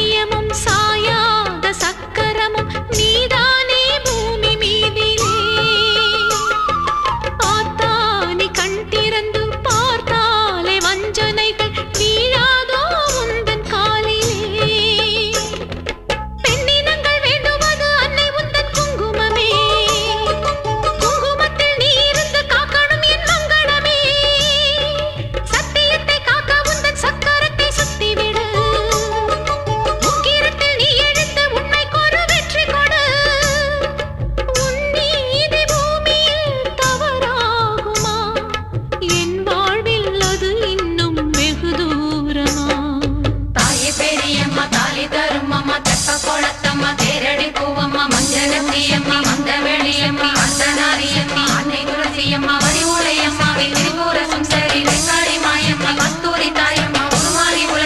சத்தியமும் சாயாத சக்கரமும் நீதானே பூமி மீதிலே. பார்த்தானே கண் திறந்து பார்த்தாலே வஞ்சனைகள் வீழாதோ உந்தன் காலிலே. பெண்ணினங்கள் வேண்டுவது அன்னை உந்தன் குங்குமமே. குங்குமத்தில் நீ இருந்து காக்கணும் என் மங்களமே. சத்தியத்தை காக்க உந்தன் சக்கரத்தை சுத்திவிடு. முக்கிரத்தில் நீ எடுத்து உண்மைக்கொரு வெற்றி கொடு. உன் நீதி பூமியில் தவறாகுமா? என் வாழ்வில் அது இன்னும் வெகு தூரமா? தாயே பெரியம்மா தாலி தரும் அம்மா தெப்ப குளத்தம்மா தேரடி பூவம்மா மஞ்சளத்தியம்மா மந்த வெளியம்மா அர்த்தநாரியம்மா